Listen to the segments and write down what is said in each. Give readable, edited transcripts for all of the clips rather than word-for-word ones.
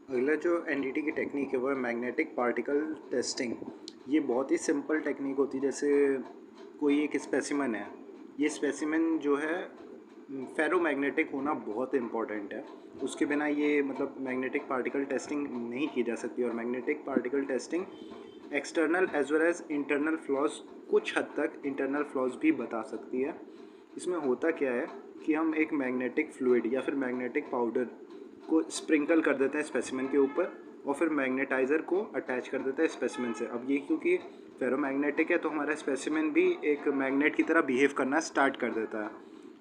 अगला जो एनडीटी की टेक्निक है वो है मैग्नेटिक पार्टिकल टेस्टिंग। ये बहुत ही सिंपल टेक्निक होती है। जैसे कोई एक स्पेसिमन है, ये स्पेसिमन जो है फेरोमैग्नेटिक होना बहुत इम्पॉर्टेंट है। उसके बिना ये मतलब मैग्नेटिक पार्टिकल टेस्टिंग नहीं की जा सकती। और magnetic particle testing external as well as internal flaws, कुछ हद तक इंटरनल फ्लॉज भी बता सकती है। इसमें होता क्या है कि हम एक मैग्नेटिक फ्लूइड या फिर मैग्नेटिक पाउडर को स्प्रिंकल कर देते हैं स्पेसिमेन के ऊपर और फिर मैग्नेटाइज़र को अटैच कर देते हैं स्पेसिमेन से। अब ये क्योंकि फेरोमैग्नेटिक है तो हमारा स्पेसिमेन भी एक मैग्नेट की तरह बिहेव करना स्टार्ट कर देता है।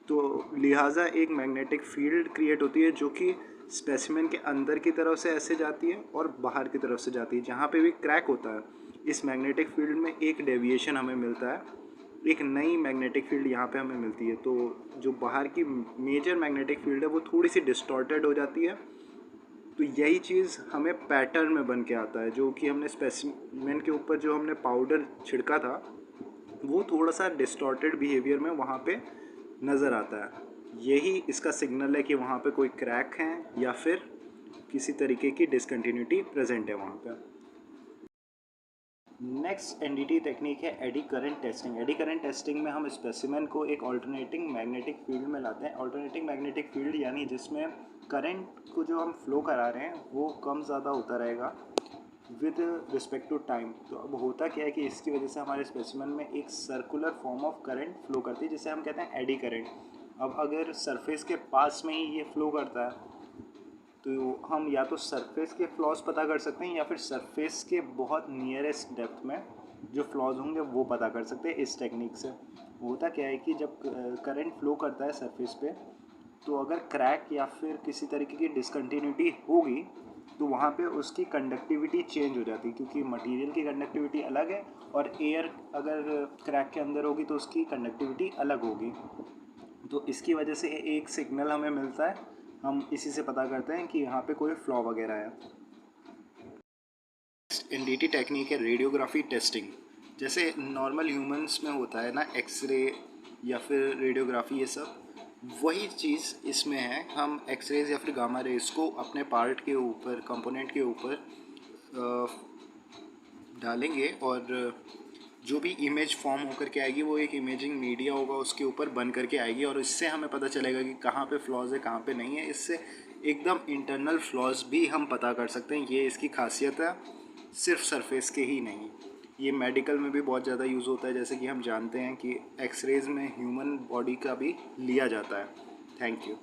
तो लिहाजा एक मैग्नेटिक फील्ड क्रिएट होती है जो कि स्पेसिमेन के अंदर की तरफ से ऐसे जाती है और बाहर की तरफ से जाती है। जहाँ पे भी क्रैक होता है इस मैग्नेटिक फील्ड में एक डेविएशन हमें मिलता है, एक नई मैग्नेटिक फील्ड यहाँ पे हमें मिलती है। तो जो बाहर की मेजर मैग्नेटिक फील्ड है वो थोड़ी सी डिस्टॉर्टेड हो जाती है। तो यही चीज़ हमें पैटर्न में बन के आता है, जो कि हमने स्पेसिमेन के ऊपर जो हमने पाउडर छिड़का था वो थोड़ा सा डिस्टॉर्टेड बिहेवियर में वहाँ पे नज़र आता है। यही इसका सिग्नल है कि वहाँ पे कोई क्रैक है या फिर किसी तरीके की डिसकंटिन्यूटी प्रेजेंट है वहाँ पे। नेक्स्ट एनडीटी टेक्निक है eddy current testing. Eddy current testing में हम स्पेसिमेन को एक ऑल्टरनेटिंग मैग्नेटिक फील्ड में लाते हैं। ऑल्टरनेटिंग मैग्नेटिक फील्ड यानी जिसमें करंट को जो हम फ्लो करा रहे हैं वो कम ज़्यादा होता रहेगा विद रिस्पेक्ट टू टाइम। तो अब होता क्या है कि इसकी वजह से हमारे स्पेसिमेन में एक circular form of current flow करती है जिसे हम कहते हैं एडी करंट। अब अगर सरफेस के पास में ही ये फ्लो करता है तो हम या तो सरफेस के फ्लॉज पता कर सकते हैं या फिर सरफेस के बहुत नियरेस्ट डेप्थ में जो फ्लॉज होंगे वो पता कर सकते हैं इस टेक्निक से। होता क्या है कि जब करंट फ्लो करता है सरफेस पे तो अगर क्रैक या फिर किसी तरीके की डिसकंटिन्यूटी होगी तो वहाँ पे उसकी कंडक्टिविटी चेंज हो जाती है, क्योंकि मटेरियल की कंडक्टिविटी अलग है और एयर अगर क्रैक के अंदर होगी तो उसकी कंडक्टिविटी अलग होगी। तो इसकी वजह से एक सिग्नल हमें मिलता है, हम इसी से पता करते हैं कि यहाँ पे कोई फ्लॉ वगैरह है। एनडीटी टेक्निक है रेडियोग्राफी टेस्टिंग। जैसे नॉर्मल ह्यूमंस में होता है ना एक्सरे या फिर रेडियोग्राफी, ये सब वही चीज़ इसमें है। हम एक्सरेज या फिर गामा रेज को अपने पार्ट के ऊपर, कंपोनेंट के ऊपर डालेंगे और जो भी इमेज फॉर्म होकर के आएगी वो एक इमेजिंग मीडिया होगा उसके ऊपर बन करके आएगी और इससे हमें पता चलेगा कि कहाँ पे फ्लॉज है कहाँ पे नहीं है। इससे एकदम इंटरनल फ्लॉज भी हम पता कर सकते हैं। ये इसकी खासियत है, सिर्फ सरफेस के ही नहीं। ये मेडिकल में भी बहुत ज़्यादा यूज़ होता है, जैसे कि हम जानते हैं कि एक्सरेज में ह्यूमन बॉडी का भी लिया जाता है। Thank you.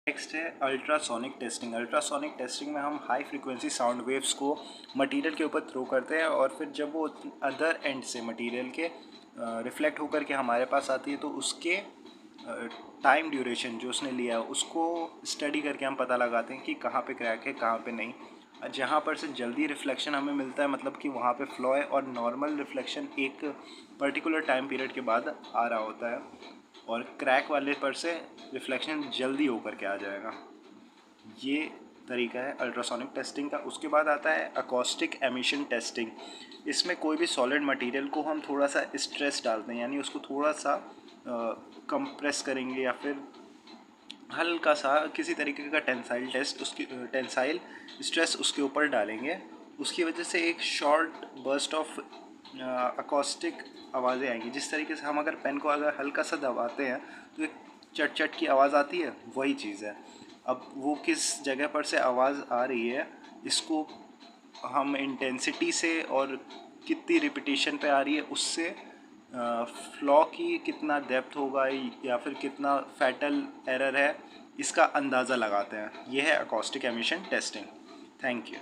नेक्स्ट है अल्ट्रासोनिक टेस्टिंग। अल्ट्रासोनिक टेस्टिंग में हम हाई फ्रीक्वेंसी साउंड वेव्स को मटेरियल के ऊपर थ्रो करते हैं और फिर जब वो अदर एंड से मटेरियल के रिफ्लेक्ट होकर के हमारे पास आती है तो उसके टाइम ड्यूरेशन जो उसने लिया है उसको स्टडी करके हम पता लगाते हैं कि कहाँ पे क्रैक है कहाँ पे नहीं। जहाँ पर से जल्दी रिफ्लेक्शन हमें मिलता है मतलब कि वहाँ पे फ्लॉ है, और नॉर्मल रिफ्लेक्शन एक पर्टिकुलर टाइम पीरियड के बाद आ रहा होता है और क्रैक वाले पर से रिफ्लेक्शन जल्दी होकर के आ जाएगा। ये तरीका है अल्ट्रासोनिक टेस्टिंग का। उसके बाद आता है अकॉस्टिक एमिशन टेस्टिंग। इसमें कोई भी सॉलिड मटेरियल को हम थोड़ा सा स्ट्रेस डालते हैं, यानी उसको थोड़ा सा कंप्रेस करेंगे या फिर हल्का सा किसी तरीके का टेंसाइल टेस्ट उसकी टेंसाइल स्ट्रेस उसके ऊपर डालेंगे। उसकी वजह से एक शॉर्ट बर्स्ट ऑफ अकॉस्टिक आवाज़ें आएंगी। जिस तरीके से हम अगर पेन को अगर हल्का सा दबाते हैं तो एक चट चट की आवाज़ आती है, वही चीज़ है। अब वो किस जगह पर से आवाज़ आ रही है इसको हम इंटेंसिटी से और कितनी रिपीटेशन पे आ रही है उससे फ्लॉ की कितना डेप्थ होगा या फिर कितना फैटल एरर है इसका अंदाज़ा लगाते हैं। यह है acoustic emission testing. Thank you.